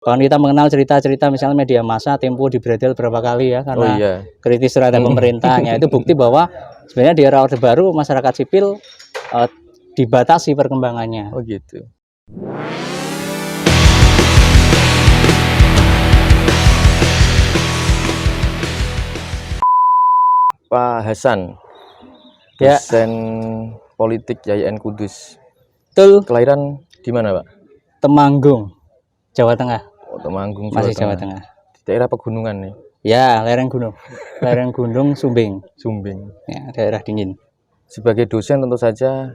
Bahkan kita mengenal cerita-cerita misalnya media massa Tempo dibredel berapa kali ya karena kritis terhadap pemerintahnya. Itu bukti bahwa sebenarnya di era Orde Baru masyarakat sipil dibatasi perkembangannya. Oh gitu. Pak Hasan, dosen politik YIN Kudus. Betul. Kelahiran di mana, Pak? Temanggung, Jawa Tengah. Oh, Temanggung, Masih Jawa Tengah. Di daerah pegunungan nih. Ya, lereng gunung. Lereng gunung Sumbing. Sumbing. Ya, daerah dingin. Sebagai dosen tentu saja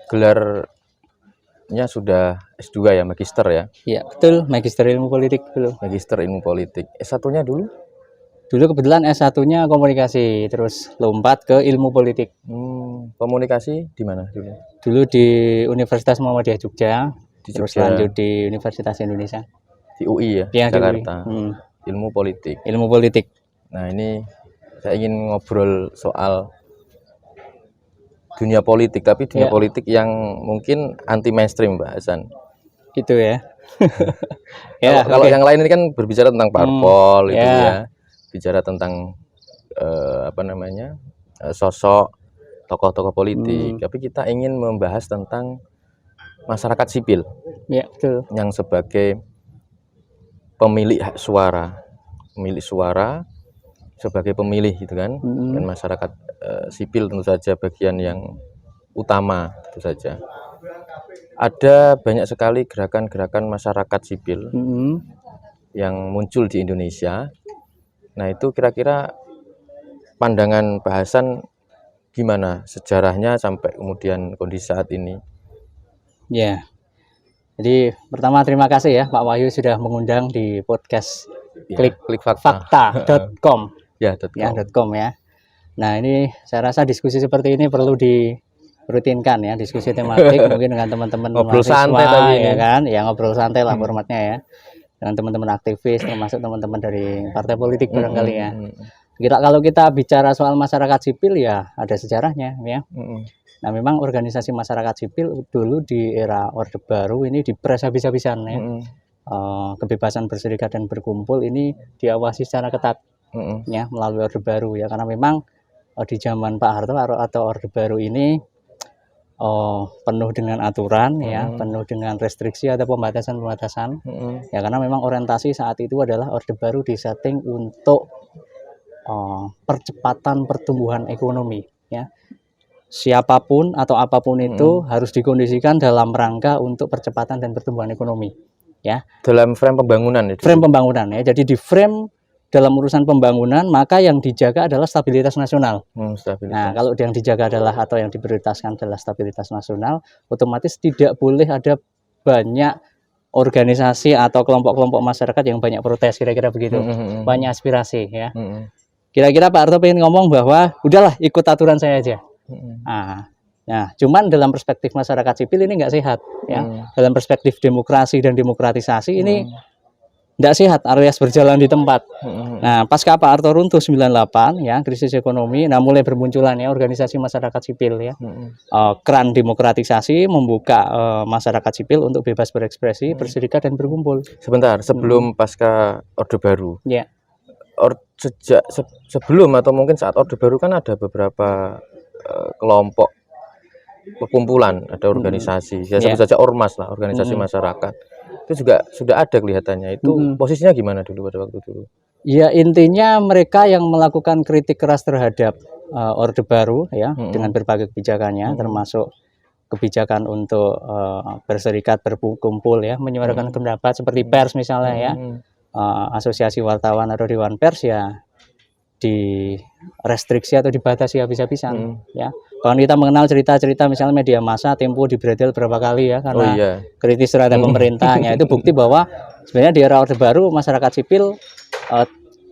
gelarnya sudah S2 ya, magister ya? Iya, betul. Magister ilmu politik dulu. Magister ilmu politik. S1-nya dulu? Dulu kebetulan S1-nya komunikasi, terus lompat ke ilmu politik. Komunikasi di mana dulu? Dulu di Universitas Muhammadiyah Jogja, terus Jogja. Lanjut di Universitas Indonesia. Di UI ya, Jakarta. Ilmu politik. Ilmu politik. Nah, ini saya ingin ngobrol soal dunia politik, tapi dunia politik yang mungkin anti mainstream, Pak Hasan. Gitu ya. Kalau yang lain ini kan berbicara tentang parpol itu ya. Bicara tentang sosok tokoh-tokoh politik, tapi kita ingin membahas tentang masyarakat sipil. Ya, betul. Yang sebagai pemilik hak suara, sebagai pemilih gitu kan. Dan masyarakat sipil tentu saja bagian yang utama tentu saja. Ada banyak sekali gerakan-gerakan masyarakat sipil yang muncul di Indonesia. Nah, itu kira-kira pandangan Pak Hasan gimana sejarahnya sampai kemudian kondisi saat ini? Ya, jadi pertama terima kasih ya Pak Wahyu sudah mengundang di podcast klikfakta.com .com ya. Nah, ini saya rasa diskusi seperti ini perlu dirutinkan ya, diskusi tematik mungkin dengan teman-teman ngobrol mahasiswa santai tadi ya kan, ya ngobrol santai lah formatnya ya. Dengan teman-teman aktivis termasuk teman-teman dari partai politik barangkali ya. Kalau kita bicara soal masyarakat sipil ya ada sejarahnya ya. Nah, memang organisasi masyarakat sipil dulu di era Orde Baru ini dipres habis-habisan ya. Kebebasan berserikat dan berkumpul ini diawasi secara ketat ya melalui Orde Baru ya, karena memang di zaman Pak Harto atau Orde Baru ini penuh dengan aturan ya, penuh dengan restriksi atau pembatasan-pembatasan ya, karena memang orientasi saat itu adalah Orde Baru disetting untuk percepatan pertumbuhan ekonomi ya. Siapapun atau apapun itu harus dikondisikan dalam rangka untuk percepatan dan pertumbuhan ekonomi ya. Dalam frame pembangunan itu. Frame pembangunan ya. Jadi di frame dalam urusan pembangunan maka yang dijaga adalah stabilitas nasional. Nah, kalau yang dijaga adalah atau yang diprioritaskan adalah stabilitas nasional, otomatis tidak boleh ada banyak organisasi atau kelompok-kelompok masyarakat yang banyak protes, kira-kira begitu. Banyak aspirasi ya. Kira-kira Pak Harto pengen ngomong bahwa udahlah ikut aturan saya aja. Nah, cuman dalam perspektif masyarakat sipil ini nggak sehat ya. Dalam perspektif demokrasi dan demokratisasi ini tidak sehat alias berjalan di tempat. Nah, pasca Pak Harto runtuh 98 ya, krisis ekonomi, nah mulai bermunculan ya organisasi masyarakat sipil ya. Keran demokratisasi membuka masyarakat sipil untuk bebas berekspresi, berserikat dan berkumpul. Sebentar, sebelum pasca Orde Baru. Ya. Sejak sebelum atau mungkin saat Orde Baru kan ada beberapa kelompok perkumpulan, ada organisasi, ya sebut saja ormas lah, organisasi masyarakat. Itu juga sudah ada kelihatannya. Itu posisinya gimana dulu pada waktu dulu? Ya, intinya mereka yang melakukan kritik keras terhadap Orde Baru ya, dengan berbagai kebijakannya, termasuk kebijakan untuk berserikat, berkumpul ya, menyuarakan pendapat seperti pers misalnya ya, asosiasi wartawan atau dewan pers ya direstriksi atau dibatasi habis-habisan ya. Bahkan kita mengenal cerita-cerita misalnya media massa Tempo dibredel berapa kali ya karena kritis terhadap pemerintahnya. Itu bukti bahwa sebenarnya di era Orde Baru masyarakat sipil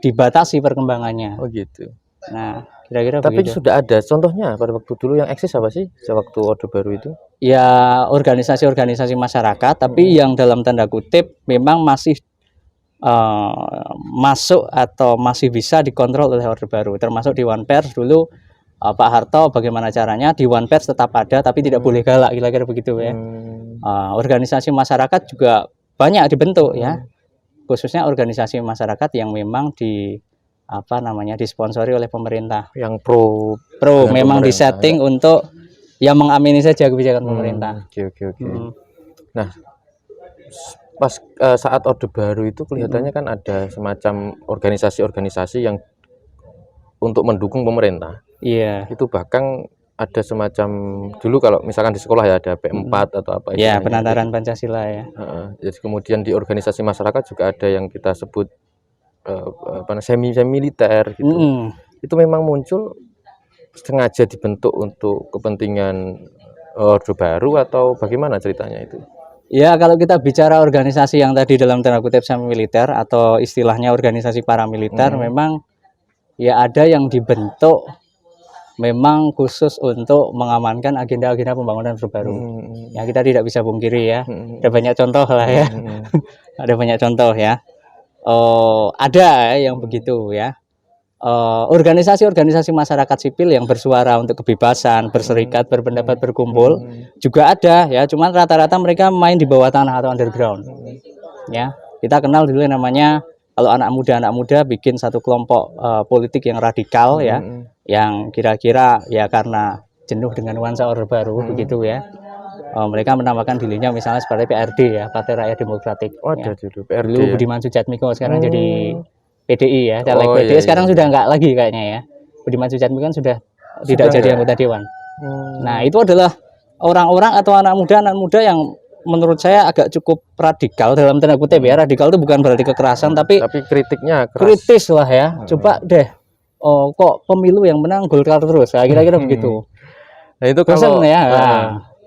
dibatasi perkembangannya. Oh gitu. Nah, kira-kira tapi begitu. Sudah ada contohnya pada waktu dulu yang eksis apa sih sewaktu Orde Baru itu? Ya, organisasi-organisasi masyarakat, tapi yang dalam tanda kutip memang masih masuk atau masih bisa dikontrol oleh Orde Baru, termasuk Dewan Pers dulu. Pak Harto bagaimana caranya Dewan Pers tetap ada tapi tidak boleh galak, kira-kira begitu ya. Organisasi masyarakat juga banyak dibentuk ya, khususnya organisasi masyarakat yang memang disponsori oleh pemerintah, yang pro memang disetting untuk yang mengamini saja kebijakan pemerintah. Oke. Nah, pas saat Orde Baru itu kelihatannya kan ada semacam organisasi-organisasi yang untuk mendukung pemerintah. Iya. Itu bahkan ada semacam dulu kalau misalkan di sekolah ya ada P4 atau apa itu. Ya, penataran Pancasila ya. Jadi kemudian di organisasi masyarakat juga ada yang kita sebut semi militer gitu. Itu memang muncul sengaja dibentuk untuk kepentingan Orde Baru atau bagaimana ceritanya itu? Ya, kalau kita bicara organisasi yang tadi dalam tanda kutip semi militer atau istilahnya organisasi paramiliter, memang ya ada yang dibentuk memang khusus untuk mengamankan agenda-agenda pembangunan Orde Baru. Ya, kita tidak bisa pungkiri ya. Ada banyak contoh lah ya. Ada banyak contoh ya. Ada yang begitu ya. Organisasi-organisasi masyarakat sipil yang bersuara untuk kebebasan, berserikat, berpendapat, berkumpul juga ada ya. Cuman rata-rata mereka main di bawah tanah atau underground. Ya, kita kenal dulu yang namanya kalau anak muda bikin satu kelompok politik yang radikal ya, yang kira-kira ya karena jenuh dengan nuansa Orde Baru begitu ya. Mereka menamakan dirinya misalnya seperti PRD ya, Partai Rakyat Demokratik. Ada dulu PRD. Dulu Budiman Sujatmiko, sekarang jadi PDI ya, caleg PDI sekarang sudah enggak lagi kayaknya ya. Budiman Sujatmiko kan sudah tidak jadi anggota dewan. Nah, itu adalah orang-orang atau anak muda yang menurut saya agak cukup radikal dalam tanda kutip ya. Radikal itu bukan berarti kekerasan, tapi kritiknya keras. Kritis lah ya. Coba deh, kok pemilu yang menang Golkar terus, kira-kira begitu. Nah, itu kalau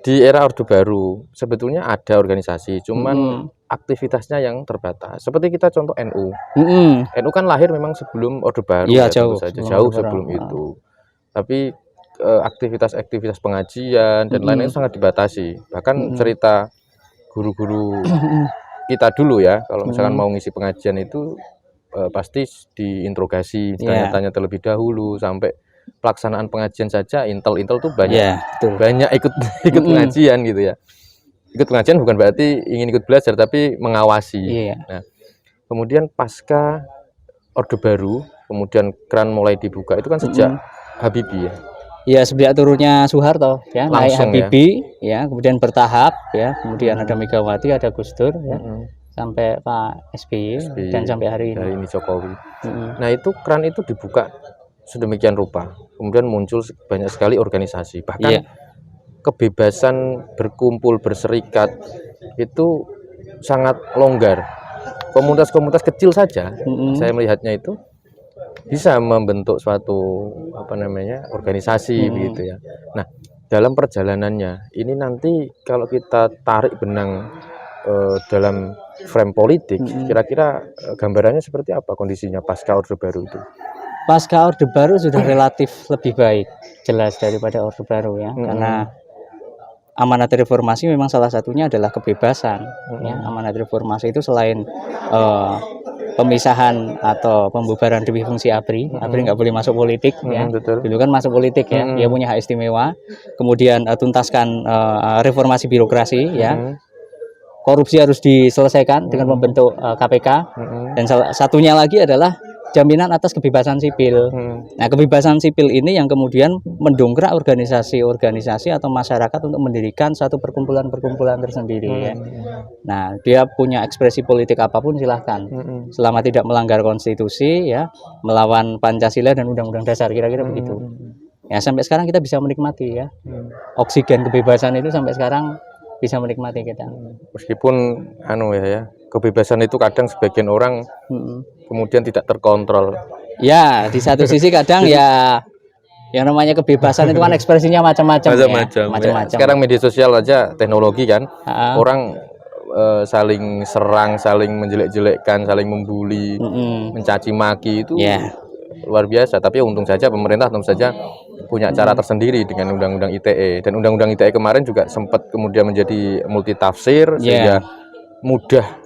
di era Orde Baru sebetulnya ada organisasi, cuman aktivitasnya yang terbatas. Seperti kita contoh NU. NU kan lahir memang sebelum Orde Baru, ya, jauh sebelum itu. Tapi aktivitas pengajian dan lain-lain sangat dibatasi. Bahkan cerita guru-guru kita dulu ya, kalau misalkan mau ngisi pengajian itu pasti diinterogasi, tanya-tanya terlebih dahulu, sampai pelaksanaan pengajian saja intel tuh banyak ikut pengajian gitu ya. Ikut pengajian bukan berarti ingin ikut belajar, tapi mengawasi. Nah, kemudian pasca Orde Baru, kemudian keran mulai dibuka itu kan sejak Habibie ya. Ya, sejak turunnya Soeharto ya, naik Habibie ya, kemudian bertahap ya, kemudian ada Megawati, ada Gus Dur ya, sampai Pak SBY dan sampai hari ini Jokowi. Nah, itu keran itu dibuka sedemikian rupa, kemudian muncul banyak sekali organisasi, bahkan kebebasan berkumpul berserikat itu sangat longgar. Komunitas-komunitas kecil saja saya melihatnya itu bisa membentuk suatu organisasi begitu ya. Nah, dalam perjalanannya ini nanti kalau kita tarik benang dalam frame politik, kira-kira gambarannya seperti apa kondisinya pasca Orde Baru itu? Pasca Orde Baru sudah relatif lebih baik, jelas daripada Orde Baru ya, karena amanat reformasi memang salah satunya adalah kebebasan. Ya, amanat reformasi itu selain pemisahan atau pembubaran demi fungsi ABRI, ABRI nggak boleh masuk politik ya. Dulu kan masuk politik ya, dia punya hak istimewa. Kemudian tuntaskan reformasi birokrasi ya. Korupsi harus diselesaikan dengan membentuk KPK. Dan salah satunya lagi adalah jaminan atas kebebasan sipil. Nah, kebebasan sipil ini yang kemudian mendongkrak organisasi-organisasi atau masyarakat untuk mendirikan satu perkumpulan-perkumpulan tersendiri ya. Nah, dia punya ekspresi politik apapun silahkan, selama tidak melanggar konstitusi ya, melawan Pancasila dan Undang-Undang Dasar, kira-kira begitu. Ya, sampai sekarang kita bisa menikmati ya. Oksigen kebebasan itu sampai sekarang bisa menikmati kita. Meskipun kebebasan itu kadang sebagian orang kemudian tidak terkontrol. Ya, di satu sisi kadang ya yang namanya kebebasan itu kan ekspresinya macam-macam. Sekarang media sosial aja teknologi kan, orang saling serang, saling menjelek-jelekkan, saling membuli, mencaci maki itu luar biasa. Tapi untung saja pemerintah tentu saja punya cara tersendiri dengan Undang-Undang ITE, dan Undang-Undang ITE kemarin juga sempat kemudian menjadi multitafsir sehingga mudah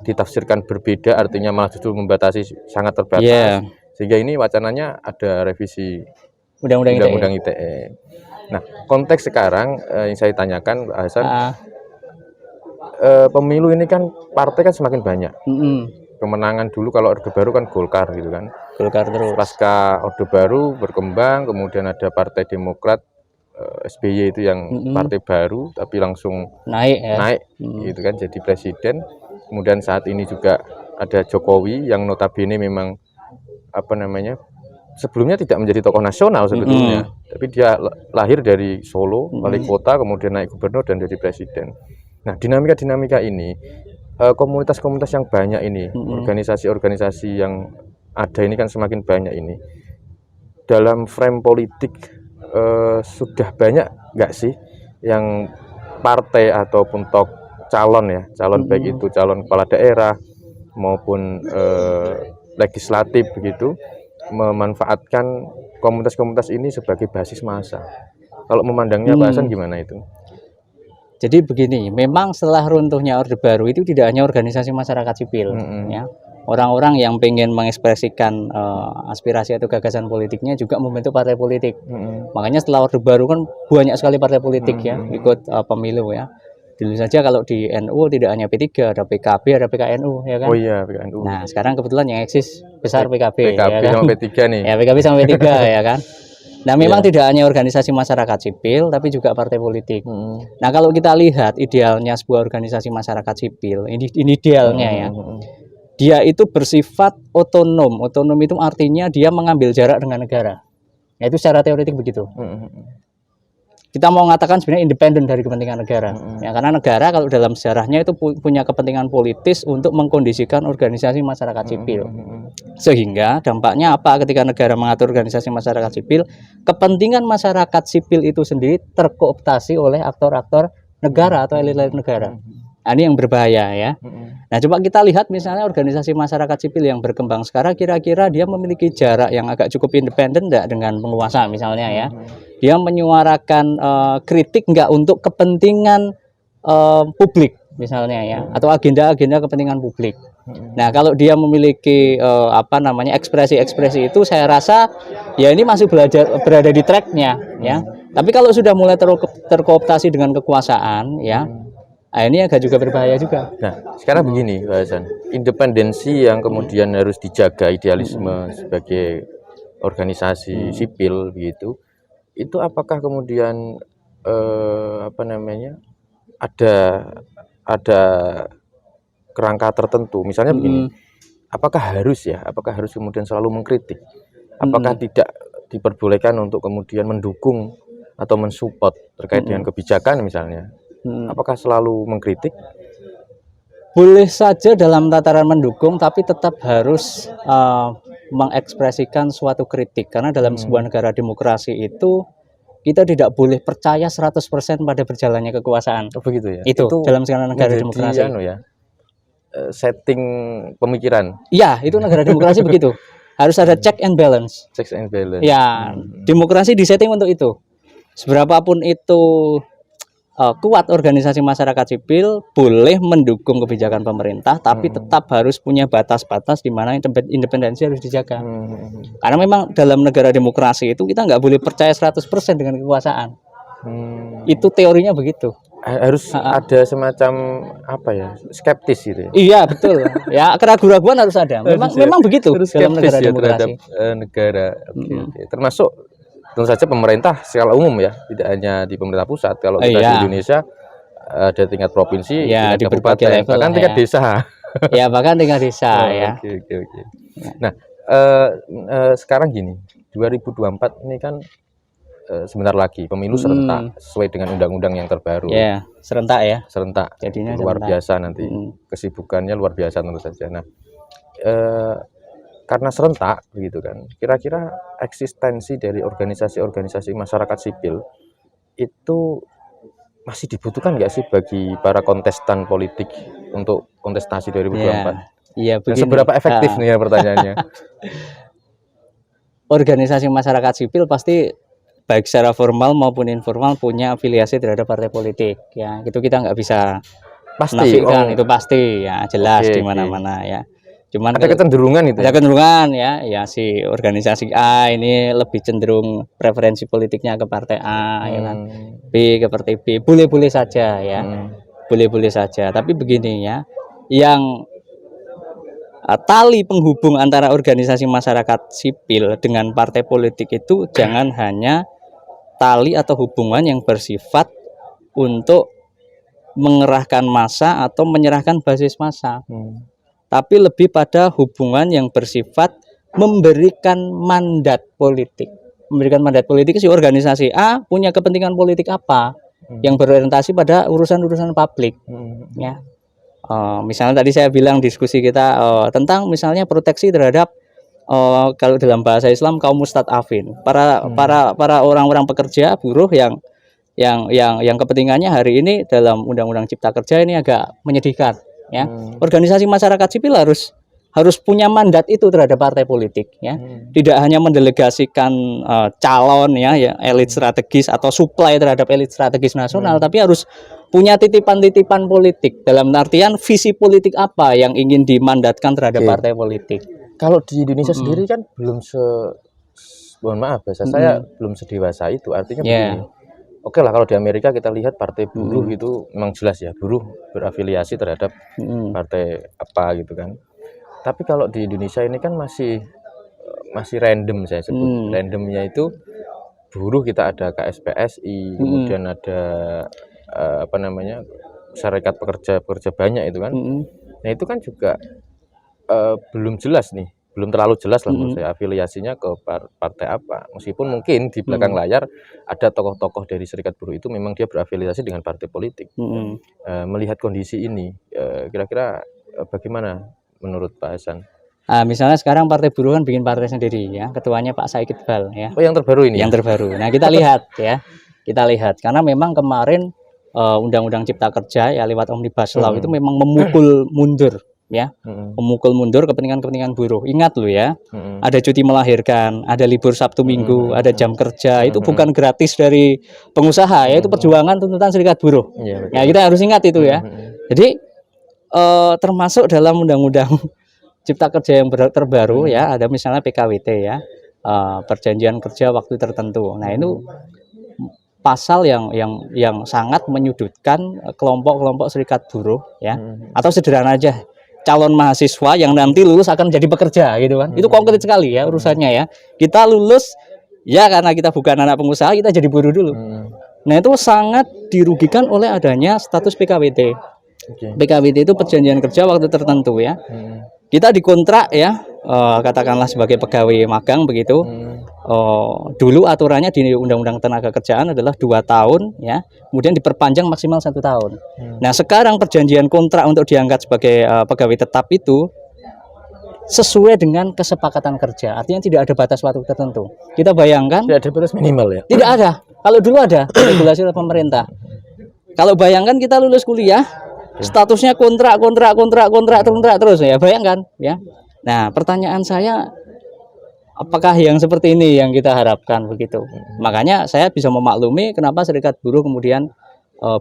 ditafsirkan berbeda, artinya malah justru membatasi, sangat terbatas. Sehingga ini wacananya ada revisi Undang-Undang ITE. Nah, konteks sekarang yang saya tanyakan Pak Hasan, pemilu ini kan partai kan semakin banyak. Kemenangan dulu kalau Orde Baru kan Golkar gitu kan. Golkar terus. Pasca Orde Baru berkembang, kemudian ada Partai Demokrat, SBY itu yang partai baru tapi langsung naik gitu kan jadi presiden. Kemudian saat ini juga ada Jokowi yang notabene memang apa namanya sebelumnya tidak menjadi tokoh nasional sebetulnya, tapi dia lahir dari Solo, wali kota, kemudian naik gubernur dan jadi presiden. Nah, dinamika ini, komunitas-komunitas yang banyak ini, organisasi-organisasi yang ada ini kan semakin banyak ini. Dalam frame politik sudah banyak nggak sih yang partai ataupun calon baik itu calon kepala daerah maupun legislatif begitu memanfaatkan komunitas-komunitas ini sebagai basis massa. Kalau memandangnya Pak Hasan gimana itu? Jadi begini, memang setelah runtuhnya Orde Baru itu tidak hanya organisasi masyarakat sipil, ya, orang-orang yang pengen mengekspresikan aspirasi atau gagasan politiknya juga membentuk partai politik. Makanya setelah Orde Baru kan banyak sekali partai politik ya ikut pemilu ya. Dulu saja kalau di NU tidak hanya P3, ada PKB, ada PKNU ya kan. Oh iya, PKNU. Nah, sekarang kebetulan yang eksis besar PKB ya kan? Sama P3 nih. Ya, PKB sama P3 ya kan. Nah, memang tidak hanya organisasi masyarakat sipil, tapi juga partai politik. Nah, kalau kita lihat idealnya sebuah organisasi masyarakat sipil, ini idealnya ya, dia itu bersifat otonom. Otonom itu artinya dia mengambil jarak dengan negara. Ya, itu secara teoretik begitu. Kita mau mengatakan sebenarnya independen dari kepentingan negara. Ya, karena negara kalau dalam sejarahnya itu punya kepentingan politis untuk mengkondisikan organisasi masyarakat sipil. Sehingga dampaknya apa ketika negara mengatur organisasi masyarakat sipil? Kepentingan masyarakat sipil itu sendiri terkooptasi oleh aktor-aktor negara atau elit-elit negara. Nah, ini yang berbahaya ya. Nah, coba kita lihat misalnya organisasi masyarakat sipil yang berkembang sekarang, kira-kira dia memiliki jarak yang agak cukup independen enggak dengan penguasa misalnya ya. Dia menyuarakan kritik enggak untuk kepentingan publik misalnya ya, atau agenda-agenda kepentingan publik. Nah, kalau dia memiliki ekspresi-ekspresi itu, saya rasa ya ini masih berada di tracknya ya. Tapi kalau sudah mulai terkooptasi dengan kekuasaan ya, nah, ini agak juga berbahaya juga. Nah, sekarang begini Pak Hasan, independensi yang kemudian harus dijaga, idealisme sebagai organisasi sipil begitu, itu apakah kemudian ada kerangka tertentu, misalnya begini, apakah harus kemudian selalu mengkritik, apakah tidak diperbolehkan untuk kemudian mendukung atau mensupport terkait dengan kebijakan misalnya? Apakah selalu mengkritik? Boleh saja dalam tataran mendukung, tapi tetap harus mengekspresikan suatu kritik. Karena dalam sebuah negara demokrasi itu kita tidak boleh percaya 100% pada berjalannya kekuasaan. Oh, begitu ya? Itu dalam segala negara demokrasi. Setting pemikiran. Iya, itu negara demokrasi begitu. Harus ada check and balance. Check and balance. Ya, demokrasi disetting untuk itu. Seberapapun itu kuat organisasi masyarakat sipil boleh mendukung kebijakan pemerintah, tapi tetap harus punya batas-batas di mana independensi harus dijaga. Karena memang dalam negara demokrasi itu kita nggak boleh percaya 100% dengan kekuasaan. Itu teorinya begitu. Harus ada semacam skeptis gitu. Iya, betul. Ya, keraguan-keraguan harus ada. Memang begitu dalam negara demokrasi. Negara. Termasuk tentu saja pemerintah secara umum ya, tidak hanya di pemerintah pusat. Kalau kita di Indonesia ada tingkat provinsi, ya, tingkat kabupaten, bahkan tingkat desa. Ya, bahkan tingkat desa ya. Oke. Nah, sekarang gini, 2024 ini kan sebentar lagi pemilu serentak sesuai dengan undang-undang yang terbaru. Ya, serentak ya. Serentak. Jadinya luar serentak. Biasa nanti. Kesibukannya luar biasa tentu saja. Nah, karena serentak begitu kan, kira-kira eksistensi dari organisasi-organisasi masyarakat sipil itu masih dibutuhkan nggak sih bagi para kontestan politik untuk kontestasi 2024? Iya, dan seberapa efektif nih ya pertanyaannya? Organisasi masyarakat sipil pasti baik secara formal maupun informal punya afiliasi terhadap partai politik ya, itu kita nggak bisa nafikan. Itu pasti ya, jelas di mana-mana ya. Cuman ada kecenderungan itu. Ada kecenderungan ya si organisasi A ini lebih cenderung preferensi politiknya ke partai A ya kan. B ke partai B. Boleh-boleh saja ya. boleh-boleh saja. Tapi begini ya, yang tali penghubung antara organisasi masyarakat sipil dengan partai politik itu jangan hanya tali atau hubungan yang bersifat untuk mengerahkan massa atau menyerahkan basis massa, tapi lebih pada hubungan yang bersifat memberikan mandat politik. Memberikan mandat politik, si organisasi A punya kepentingan politik apa yang berorientasi pada urusan-urusan publik, ya. Misalnya tadi saya bilang diskusi kita tentang misalnya proteksi terhadap kalau dalam bahasa Islam kaum mustadafin, para orang-orang pekerja buruh yang kepentingannya hari ini dalam Undang-Undang Cipta Kerja ini agak menyedihkan, ya. Organisasi masyarakat sipil harus punya mandat itu terhadap partai politik, ya. Tidak hanya mendelegasikan calon ya elit strategis atau supply terhadap elit strategis nasional, tapi harus punya titipan-titipan politik, dalam artian visi politik apa yang ingin dimandatkan terhadap partai politik. Kalau di Indonesia sendiri kan belum mohon maaf bahasa saya belum sedewasa itu, artinya begini. Oke lah, kalau di Amerika kita lihat partai buruh itu memang jelas ya, buruh berafiliasi terhadap partai apa gitu kan. Tapi kalau di Indonesia ini kan masih random, saya sebut. Randomnya itu buruh kita ada KSPSI, kemudian ada apa namanya, Serikat Pekerja banyak itu kan. Nah itu kan juga belum jelas nih, belum terlalu jelas lah menurut saya afiliasinya ke partai apa. Meskipun mungkin di belakang layar ada tokoh-tokoh dari serikat buruh itu memang dia berafiliasi dengan partai politik. Melihat kondisi ini, kira-kira bagaimana menurut Pak Hasan? Misalnya sekarang partai buruh kan bikin partai sendiri ya, ketuanya Pak Said Iqbal ya. Oh yang terbaru ini? Yang terbaru. Nah kita lihat ya, karena memang kemarin Undang-Undang Cipta Kerja ya lewat Omnibus Law itu memang memukul mundur ya, memukul mundur kepentingan buruh. Ingat loh ya, ada cuti melahirkan, ada libur Sabtu Minggu, ada jam kerja, itu bukan gratis dari pengusaha ya, itu perjuangan tuntutan serikat buruh. Ya kita harus ingat itu ya. Jadi termasuk dalam Undang-Undang Cipta Kerja yang terbaru ya, ada misalnya PKWT ya, perjanjian kerja waktu tertentu. Nah itu pasal yang sangat menyudutkan kelompok-kelompok serikat buruh ya, atau sederhana aja calon mahasiswa yang nanti lulus akan jadi pekerja gitu kan. Itu konkret sekali ya urusannya ya. Kita lulus ya karena kita bukan anak pengusaha, kita jadi buruh dulu. Nah itu sangat dirugikan oleh adanya status PKWT. PKWT itu perjanjian kerja waktu tertentu ya. Kita dikontrak ya, katakanlah sebagai pegawai magang begitu. Dulu aturannya di Undang-Undang Tenaga Kerjaan adalah 2 tahun ya, kemudian diperpanjang maksimal 1 tahun. Nah sekarang perjanjian kontrak untuk diangkat sebagai pegawai tetap itu sesuai dengan kesepakatan kerja, artinya tidak ada batas waktu tertentu. Kita bayangkan tidak ada batas minimal ya? Tidak ada. Kalau dulu ada regulasi oleh pemerintah. Kalau bayangkan kita lulus kuliah, statusnya kontrak terus ya, bayangkan ya. Nah pertanyaan saya, apakah yang seperti ini yang kita harapkan begitu? Makanya saya bisa memaklumi kenapa serikat buruh kemudian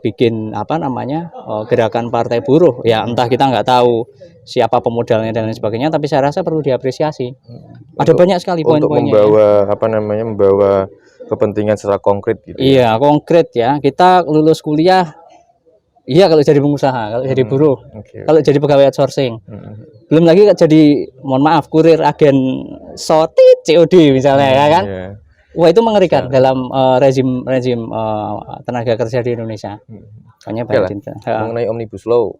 bikin apa namanya gerakan partai buruh ya, entah kita nggak tahu siapa pemodalnya dan lain sebagainya, tapi saya rasa perlu diapresiasi. Ada banyak sekali poin-poinnya. Untuk membawa ya, apa namanya, membawa kepentingan secara konkret gitu. Iya, konkret ya. Kita lulus kuliah, iya kalau jadi pengusaha, kalau jadi buruh, kalau jadi pegawai outsourcing. Belum lagi jadi, mohon maaf, kurir agen sotit COD misalnya ya kan. Wah itu mengerikan dalam rezim tenaga kerja di Indonesia. Hanya mengenai Omnibus Law,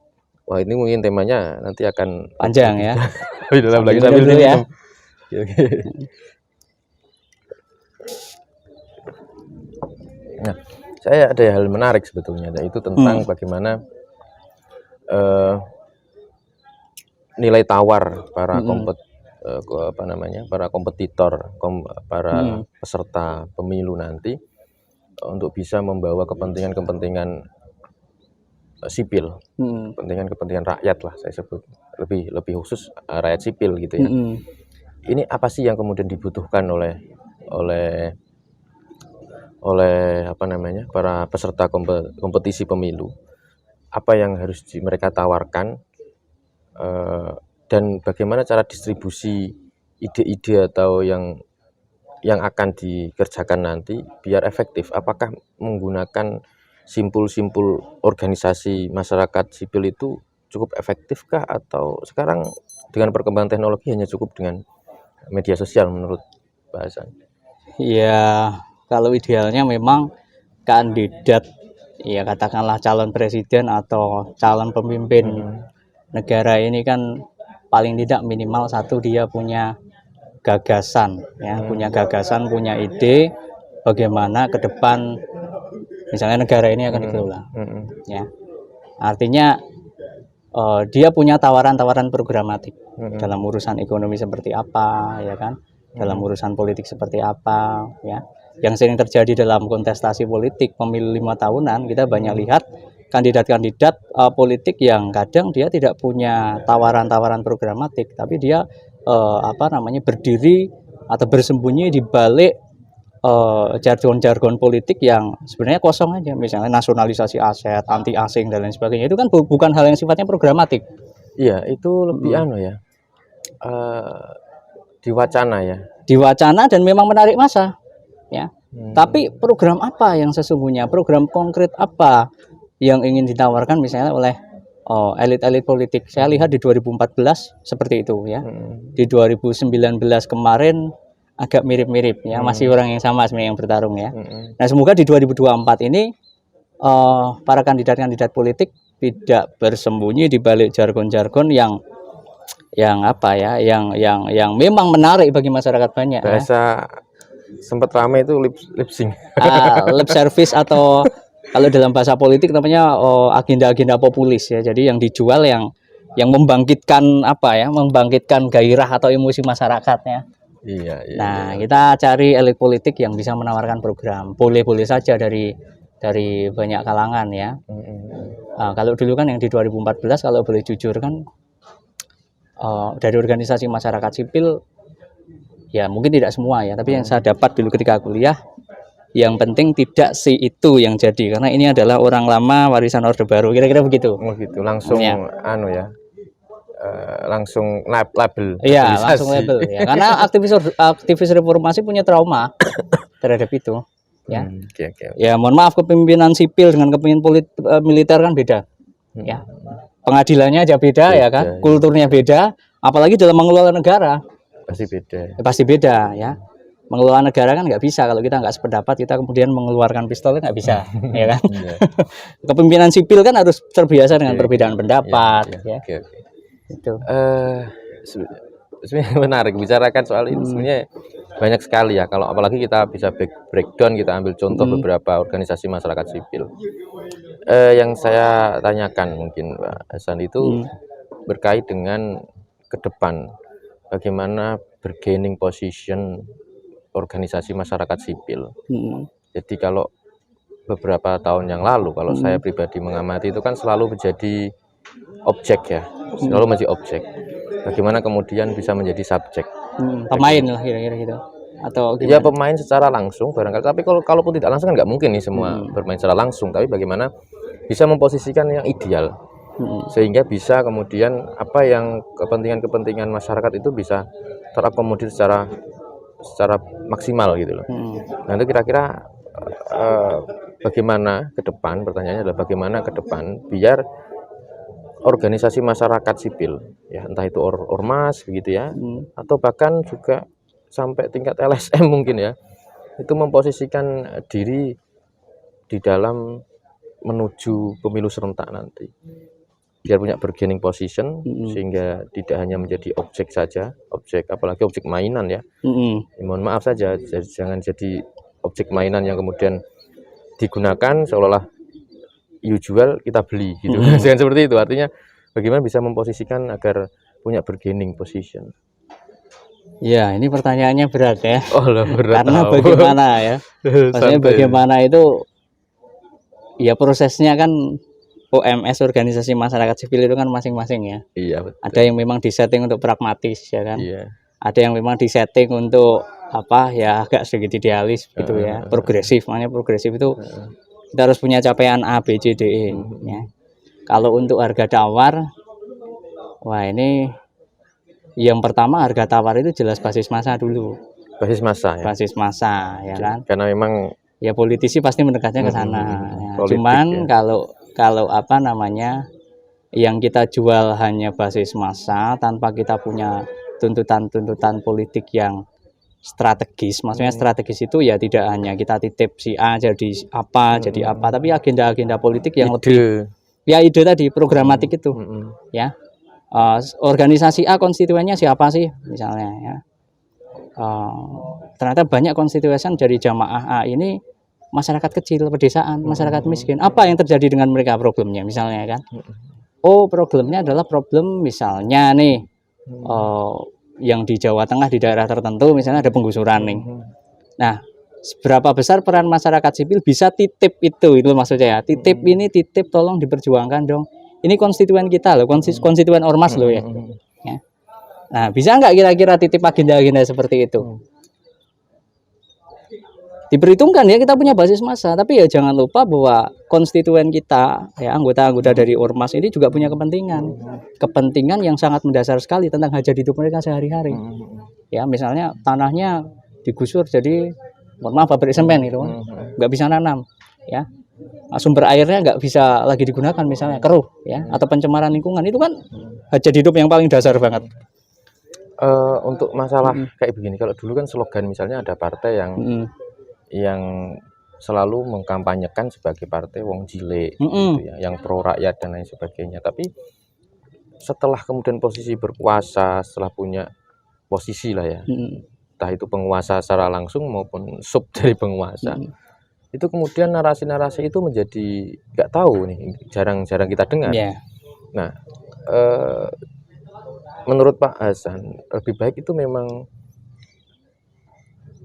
wah ini mungkin temanya nanti akan panjang ya. Dalam lagi sambil dulu ya. Nah, saya ada hal menarik sebetulnya, yaitu tentang bagaimana nilai tawar para para kompetitor, para peserta pemilu nanti untuk bisa membawa kepentingan sipil, kepentingan rakyat lah saya sebut, lebih khusus rakyat sipil gitu ya. Ini apa sih yang kemudian dibutuhkan oleh apa namanya, para peserta kompetisi pemilu? Apa yang harus mereka tawarkan, dan bagaimana cara distribusi ide-ide atau yang akan dikerjakan nanti biar efektif? Apakah menggunakan simpul-simpul organisasi masyarakat sipil itu cukup efektifkah, atau sekarang dengan perkembangan teknologi hanya cukup dengan media sosial menurut Pak Hasan? Ya, kalau idealnya memang kandidat, ya katakanlah calon presiden atau calon pemimpin negara ini kan paling tidak minimal satu, dia punya gagasan, ya, punya gagasan, punya ide bagaimana ke depan misalnya negara ini akan dikelola, ya. Artinya dia punya tawaran-tawaran programatik dalam urusan ekonomi seperti apa, ya kan, dalam urusan politik seperti apa, ya. Yang sering terjadi dalam kontestasi politik pemilu 5 tahunan, kita banyak lihat kandidat-kandidat politik yang kadang dia tidak punya tawaran-tawaran programatik, tapi dia berdiri atau bersembunyi di balik jargon-jargon politik yang sebenarnya kosong aja, misalnya nasionalisasi aset, anti asing dan lain sebagainya. Itu kan bukan hal yang sifatnya programatik. Iya, itu lebih diwacana ya. Diwacana dan memang menarik massa, ya. Tapi program apa yang sesungguhnya, program konkret apa yang ingin ditawarkan misalnya oleh elit-elit politik? Saya lihat di 2014 seperti itu, ya. Di 2019 kemarin agak mirip-mirip, ya, masih orang yang sama sebenarnya yang bertarung, ya. Nah, semoga di 2024 ini para kandidat-kandidat politik tidak bersembunyi di balik jargon-jargon yang memang menarik bagi masyarakat banyak. Bahasa sempat ramai itu lip sync. Lip service, atau kalau dalam bahasa politik namanya agenda-agenda populis, ya. Jadi yang dijual yang membangkitkan membangkitkan gairah atau emosi masyarakatnya. Iya. Nah, kita cari elit politik yang bisa menawarkan program. Boleh-boleh saja dari banyak kalangan, ya. Kalau dulu kan yang di 2014, kalau boleh jujur kan dari organisasi masyarakat sipil, ya mungkin tidak semua, ya, tapi yang saya dapat dulu ketika kuliah, yang penting tidak si itu yang jadi, karena ini adalah orang lama warisan Orde Baru, kira-kira begitu. Gitu, langsung ya. Langsung label. Iya, langsung label, ya. Karena aktivis reformasi punya trauma terhadap itu, ya. Ya, mohon maaf, kepemimpinan sipil dengan kepemimpinan militer kan beda, ya. Pengadilannya aja beda, ya kan, kulturnya beda, apalagi dalam mengelola negara pasti beda, ya. Mengelola negara kan nggak bisa kalau kita nggak sependapat, kita kemudian mengeluarkan pistol, nggak bisa, ya kan. Kepemimpinan sipil kan harus terbiasa dengan perbedaan pendapat, ya. Itu sebenarnya menarik bicarakan soal ini. Sebenarnya banyak sekali, ya, kalau apalagi kita bisa breakdown, kita ambil contoh beberapa organisasi masyarakat sipil. Yang saya tanyakan mungkin Pak Hasan itu berkait dengan ke depan, bagaimana bargaining position organisasi masyarakat sipil. Jadi kalau beberapa tahun yang lalu, kalau saya pribadi mengamati, itu kan selalu menjadi objek, ya, selalu menjadi objek. Bagaimana kemudian bisa menjadi subjek, pemain lah kira-kira gitu, atau gimana? Ya, pemain secara langsung barangkali, tapi kalaupun tidak langsung kan nggak mungkin nih semua bermain secara langsung, tapi bagaimana bisa memposisikan yang ideal sehingga bisa kemudian apa yang kepentingan masyarakat itu bisa terakomodir secara maksimal gitu loh. Nah, itu kira-kira bagaimana ke depan, pertanyaannya adalah bagaimana ke depan biar organisasi masyarakat sipil, ya, entah itu ormas begitu, ya, atau bahkan juga sampai tingkat LSM mungkin, ya, itu memposisikan diri di dalam menuju pemilu serentak nanti, biar punya bargaining position, sehingga tidak hanya menjadi objek saja, apalagi objek mainan, ya. Mohon maaf saja, jangan jadi objek mainan yang kemudian digunakan seolah-olah you jual kita beli gitu. Jangan seperti itu. Artinya bagaimana bisa memposisikan agar punya bargaining position. Ya, ini pertanyaannya berat, ya. Berat. Karena bagaimana, ya. Maksudnya bagaimana itu, ya, prosesnya kan OMS, organisasi masyarakat sipil itu kan masing-masing, ya. Iya, betul. Ada yang memang disetting untuk pragmatis, ya kan. Iya. Ada yang memang disetting untuk ya agak sedikit idealis gitu, ya. Progresif, makanya progresif itu kita harus punya capaian A, B, C, D, E, ya. Kalau untuk harga tawar, wah, ini yang pertama, harga tawar itu jelas basis massa dulu. Basis massa, ya. Basis massa, ya kan. Karena memang ya politisi pasti mendekatnya ke sana. Ya, cuman ya. kalau apa namanya, yang kita jual hanya basis massa tanpa kita punya tuntutan politik yang strategis. Maksudnya strategis itu ya tidak hanya kita titip si A jadi apa, tapi agenda-agenda politik yang lebih, ya ide tadi, programatik itu, ya. Organisasi A konstituennya siapa sih misalnya, ya. Ternyata banyak konstituen dari jamaah A ini masyarakat kecil, pedesaan, masyarakat miskin. Apa yang terjadi dengan mereka problemnya misalnya kan? Oh, problemnya adalah problem misalnya nih, yang di Jawa Tengah di daerah tertentu misalnya ada penggusuran nih. Nah, seberapa besar peran masyarakat sipil bisa titip itu maksudnya ya. Titip ini, titip tolong diperjuangkan dong. Ini konstituen kita loh, konstituen ormas loh ya. Ya. Nah, bisa nggak kira-kira titip agenda-agenda seperti itu? Diperhitungkan ya, kita punya basis massa, tapi ya jangan lupa bahwa konstituen kita, ya anggota-anggota dari ormas ini juga punya kepentingan yang sangat mendasar sekali tentang hajat hidup mereka sehari-hari. Ya misalnya tanahnya digusur jadi pabrik semen itu, nggak bisa nanam, ya sumber airnya nggak bisa lagi digunakan misalnya, keruh, ya, atau pencemaran lingkungan, itu kan hajat hidup yang paling dasar banget. Untuk masalah kayak begini, kalau dulu kan slogan misalnya ada partai yang selalu mengkampanyekan sebagai partai wong cilik, gitu ya, yang pro rakyat dan lain sebagainya. Tapi setelah kemudian posisi berkuasa, setelah punya posisi lah ya, entah itu penguasa secara langsung maupun sub dari penguasa, itu kemudian narasi-narasi itu menjadi nggak tahu nih, jarang-jarang kita dengar. Nah, menurut Pak Hasan, lebih baik itu memang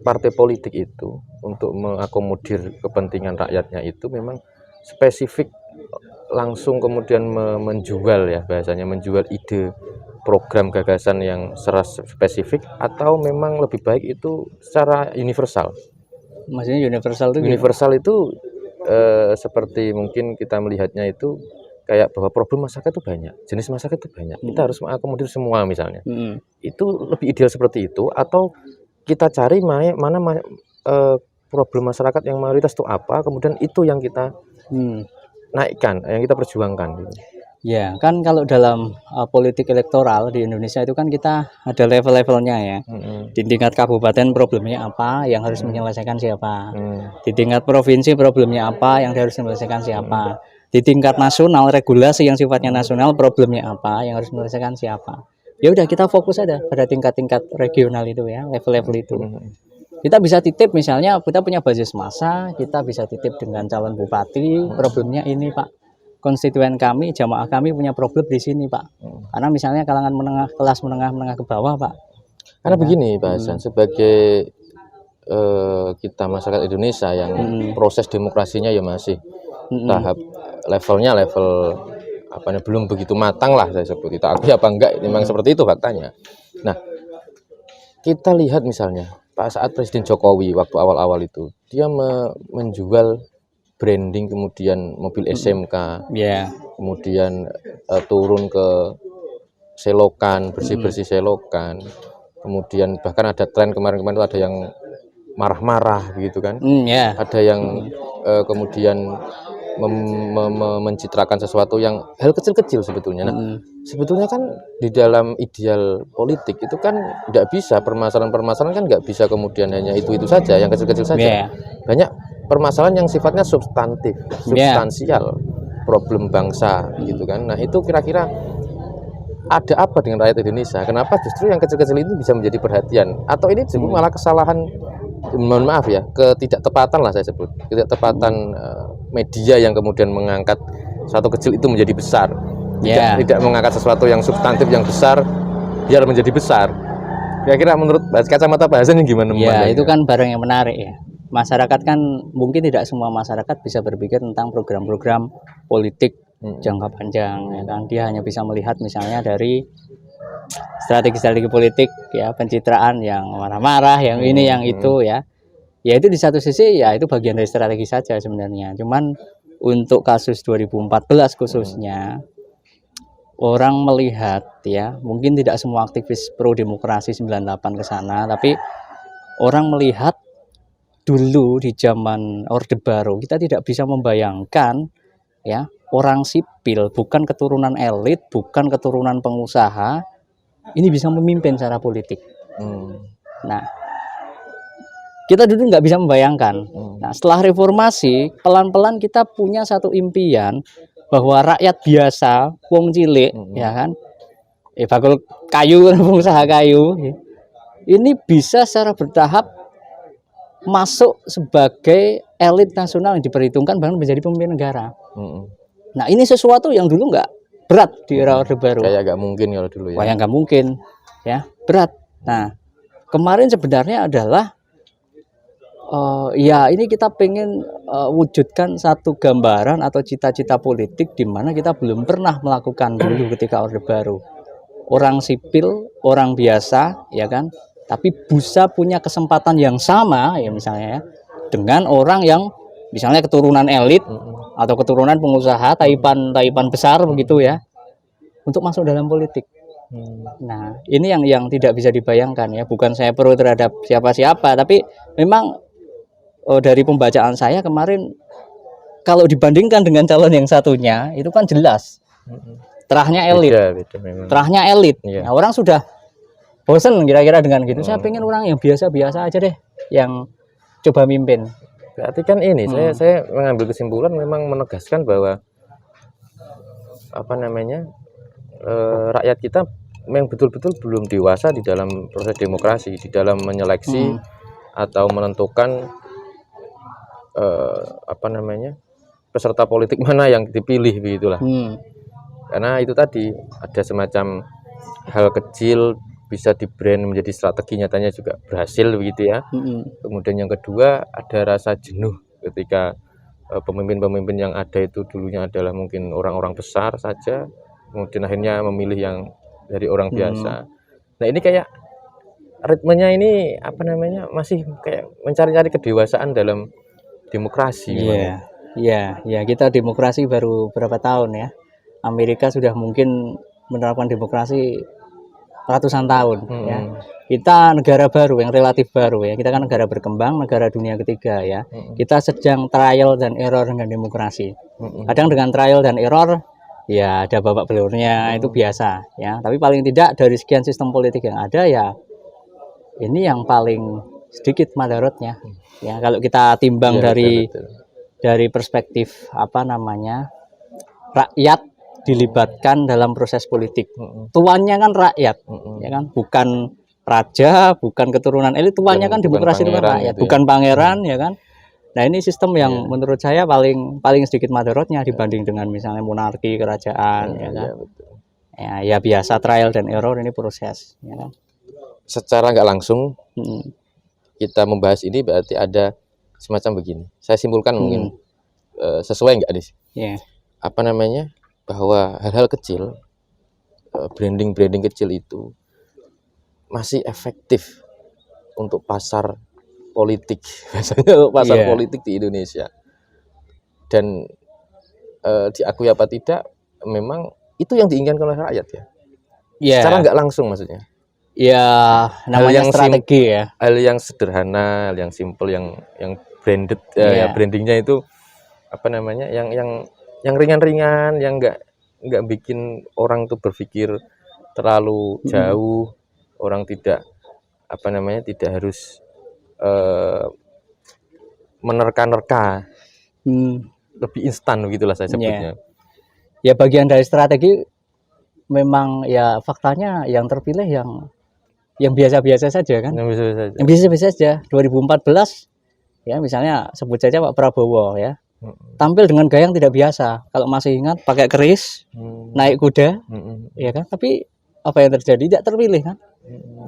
partai politik itu untuk mengakomodir kepentingan rakyatnya itu memang spesifik langsung kemudian menjual, ya bahasanya, menjual ide, program, gagasan yang secara spesifik, atau memang lebih baik itu secara universal. Maksudnya universal itu seperti mungkin kita melihatnya itu kayak bahwa problem masyarakat itu banyak, jenis masyarakat itu banyak, kita harus mengakomodir semua misalnya. Itu lebih ideal seperti itu, atau kita cari mana problem masyarakat yang mayoritas itu apa, kemudian itu yang kita naikkan, yang kita perjuangkan. Ya kan kalau dalam politik elektoral di Indonesia itu kan kita ada level-levelnya ya. Di tingkat kabupaten problemnya apa, yang harus menyelesaikan siapa. Di tingkat provinsi problemnya apa, yang harus menyelesaikan siapa. Di tingkat nasional, regulasi yang sifatnya nasional problemnya apa, yang harus menyelesaikan siapa. Ya udah, kita fokus aja pada tingkat-tingkat regional itu ya, level-level itu. Kita bisa titip misalnya, kita punya basis massa, kita bisa titip dengan calon bupati, problemnya ini Pak, konstituen kami, jamaah kami punya problem di sini Pak. Karena misalnya kalangan menengah, kelas menengah ke bawah Pak. Karena begini Pak Hasan, sebagai kita masyarakat Indonesia yang proses demokrasinya ya masih tahap levelnya belum begitu matang lah, saya sebut, kita akui apa enggak, memang seperti itu faktanya. Nah, kita lihat misalnya saat Presiden Jokowi waktu awal-awal itu dia menjual branding, kemudian mobil SMK, kemudian turun ke selokan, bersih-bersih selokan, kemudian bahkan ada tren kemarin-kemarin itu ada yang marah-marah gitu kan, ada yang kemudian mencitrakan sesuatu yang hal kecil-kecil sebetulnya. Nah, sebetulnya kan di dalam ideal politik itu kan nggak bisa, permasalahan-permasalahan kan nggak bisa kemudian hanya itu saja, yang kecil-kecil saja. Banyak permasalahan yang sifatnya substantif, substansial, problem bangsa gitu kan. Nah, itu kira-kira ada apa dengan rakyat Indonesia? Kenapa justru yang kecil-kecil ini bisa menjadi perhatian? Atau ini justru malah kesalahan, mohon maaf ya, ketidaktepatan lah saya sebut, ketidaktepatan media yang kemudian mengangkat sesuatu kecil itu menjadi besar, tidak mengangkat sesuatu yang substantif yang besar biar menjadi besar. Kira-kira menurut kacamata Pak Hasan gimana? Ya, itu kan barang yang menarik ya. Masyarakat kan mungkin tidak semua masyarakat bisa berpikir tentang program-program politik jangka panjang, ya kan. Dia hanya bisa melihat misalnya dari strategi-strategi politik, ya, pencitraan yang marah-marah, yang ini yang itu, ya. Ya itu di satu sisi ya itu bagian dari strategi saja sebenarnya. Cuman untuk kasus 2014 khususnya, orang melihat ya, mungkin tidak semua aktivis pro demokrasi 98 ke sana, tapi orang melihat dulu di zaman Orde Baru kita tidak bisa membayangkan ya orang sipil, bukan keturunan elit, bukan keturunan pengusaha, ini bisa memimpin secara politik. Nah, kita dulu nggak bisa membayangkan. Nah, setelah reformasi, pelan-pelan kita punya satu impian bahwa rakyat biasa, wong cilik, ya kan, bakul kayu, pengusaha kayu, ini bisa secara bertahap masuk sebagai elit nasional yang diperhitungkan bahkan menjadi pemimpin negara. Nah, ini sesuatu yang dulu nggak berat di era Orde Baru. Kayak nggak mungkin kalau dulu ya. Wah, yang nggak mungkin, ya berat. Nah, kemarin sebenarnya adalah ya ini kita pengen wujudkan satu gambaran atau cita-cita politik di mana kita belum pernah melakukan dulu ketika Orde Baru. Orang sipil, orang biasa, ya kan, tapi bisa punya kesempatan yang sama, ya misalnya ya, dengan orang yang misalnya keturunan elit atau keturunan pengusaha, taipan besar begitu ya, untuk masuk dalam politik. Nah, ini yang tidak bisa dibayangkan ya. Bukan saya pro terhadap siapa-siapa, tapi memang dari pembacaan saya kemarin, kalau dibandingkan dengan calon yang satunya, itu kan jelas terahnya elit, terahnya elit. Nah, orang sudah bosen kira-kira dengan gitu. Saya pengen orang yang biasa-biasa aja deh, yang coba mimpin. Berarti kan ini saya mengambil kesimpulan memang menegaskan bahwa apa namanya rakyat kita memang betul-betul belum dewasa di dalam proses demokrasi, di dalam menyeleksi atau menentukan apa namanya peserta politik mana yang dipilih begitulah. Karena itu tadi ada semacam hal kecil bisa di brand menjadi strategi, nyatanya juga berhasil begitu ya. Kemudian yang kedua ada rasa jenuh ketika pemimpin-pemimpin yang ada itu dulunya adalah mungkin orang-orang besar saja, kemudian akhirnya memilih yang dari orang biasa. Nah, ini kayak ritmenya ini apa namanya masih kayak mencari-cari kedewasaan dalam demokrasi. Iya, kita demokrasi baru berapa tahun ya. Amerika sudah mungkin menerapkan demokrasi ratusan tahun ya. Kita negara baru yang relatif baru ya. Kita kan negara berkembang, negara dunia ketiga ya. Kita sedang trial dan error dengan demokrasi. Kadang dengan trial dan error ya ada babak belurnya, itu biasa ya. Tapi paling tidak dari sekian sistem politik yang ada ya ini yang paling sedikit madarotnya. Ya, kalau kita timbang dari perspektif apa namanya rakyat dilibatkan dalam proses politik. Tuannya kan rakyat, ya kan, bukan raja, bukan keturunan elit. Tuannya kan demokrasi itu kan rakyat, bukan pangeran, ya kan. Nah, ini sistem yang menurut saya paling sedikit madorotnya dibanding dengan misalnya monarki, kerajaan, ya kan. Ya biasa trial dan error ini proses, ya kan. Secara nggak langsung kita membahas ini berarti ada semacam begini. Saya simpulkan mungkin sesuai nggak nih? Apa namanya? Bahwa hal-hal kecil, branding kecil itu masih efektif untuk pasar politik, biasanya pasar politik di Indonesia. Dan diakui apa tidak, memang itu yang diinginkan oleh rakyat ya. Secara nggak langsung maksudnya. Ya, namanya strategi ya. Hal yang sederhana, hal yang simple, yang branded, brandingnya itu apa namanya, yang ringan-ringan, yang nggak bikin orang tuh berpikir terlalu jauh, orang tidak apa namanya tidak harus menerka-nerka, lebih instan gitulah saya sebutnya. Ya bagian dari strategi memang ya faktanya yang terpilih yang biasa-biasa saja kan, yang biasa-biasa saja. 2014 ya misalnya sebut saja Pak Prabowo ya. Tampil dengan gaya yang tidak biasa. Kalau masih ingat pakai keris, naik kuda, ya kan. Tapi apa yang terjadi tidak terpilih kan?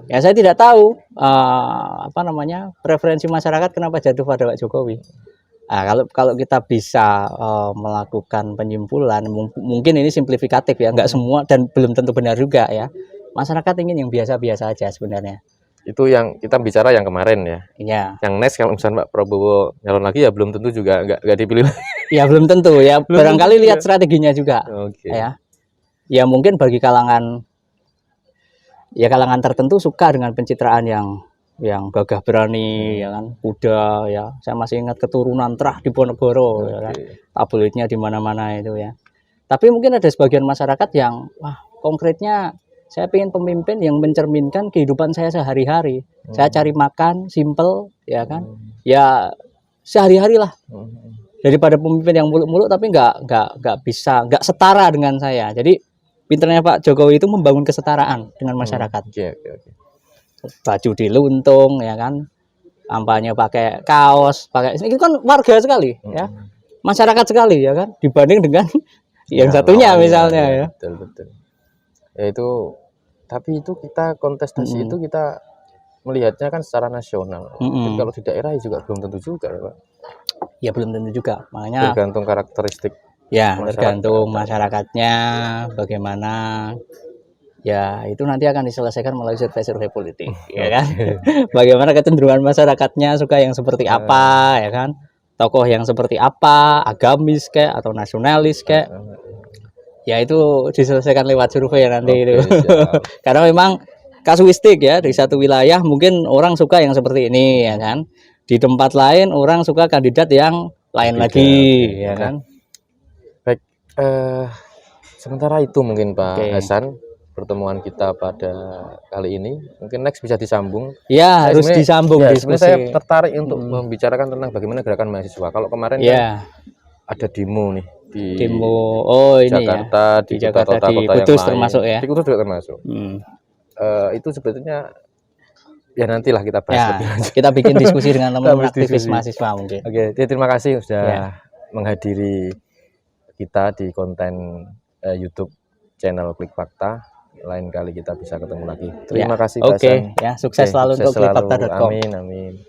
Ya saya tidak tahu apa namanya preferensi masyarakat kenapa jatuh pada Pak Jokowi. Nah, kalau kita bisa melakukan penyimpulan, mungkin ini simplifikatif ya, nggak semua dan belum tentu benar juga ya. Masyarakat ingin yang biasa-biasa aja sebenarnya. Itu yang kita bicara yang kemarin ya. Iya. Yang next kalau misalnya Pak Prabowo nyalon lagi ya belum tentu juga nggak dipilih lagi. Ya belum tentu ya. Barangkali lihat strateginya juga. Ya. Ya mungkin bagi kalangan tertentu suka dengan pencitraan yang yang gagah berani, ya kan, kuda, ya. Saya masih ingat keturunan Trah Diponegoro, ya kan, tabloidnya di mana-mana itu ya. Tapi mungkin ada sebagian masyarakat yang, wah, konkretnya saya ingin pemimpin yang mencerminkan kehidupan saya sehari-hari. Saya cari makan, simple, ya kan, ya sehari-hari lah. Daripada pemimpin yang muluk-muluk tapi nggak bisa, nggak setara dengan saya. Jadi pinternya Pak Jokowi itu membangun kesetaraan dengan masyarakat. Baju diluntung, ya kan, kampanye pakai kaos, pakai itu kan warga sekali, ya, masyarakat sekali, ya kan, dibanding dengan yang satunya misalnya, ya. Betul. Ya itu, tapi itu kita kontestasi itu kita melihatnya kan secara nasional. Jadi kalau di daerah juga belum tentu juga, ya Pak. Ya belum tentu juga, makanya tergantung karakteristik. Ya, tergantung masyarakatnya bagaimana. Ya, itu nanti akan diselesaikan melalui survei-survei politik, ya kan. Bagaimana kecenderungan masyarakatnya, suka yang seperti apa, ya kan. Tokoh yang seperti apa, agamis kayak atau nasionalis kayak. Ya itu diselesaikan lewat survei ya nanti itu. Karena memang kasuistik ya, di satu wilayah mungkin orang suka yang seperti ini, ya kan. Di tempat lain orang suka kandidat yang lain lagi, ya kan. Baik, sementara itu mungkin Pak Hasan pertemuan kita pada kali ini, mungkin next bisa disambung. Ya, harus disambung ya, diskusi. Saya tertarik untuk membicarakan tentang bagaimana gerakan mahasiswa. Kalau kemarin kan ada demo nih di Jakarta, di kota-kota yang Kudus lain. termasuk ya. Di Kudus juga termasuk. Itu sebetulnya ya nantilah kita bahas lebih lanjut. Kita bikin diskusi dengan teman-teman aktivis mahasiswa mungkin. Oke, terima kasih sudah menghadiri kita di konten YouTube channel Klik Fakta. Lain kali kita bisa ketemu lagi. Terima kasih Pak Hasan. Ya, sukses selalu untuk klikfakta.com. Amin.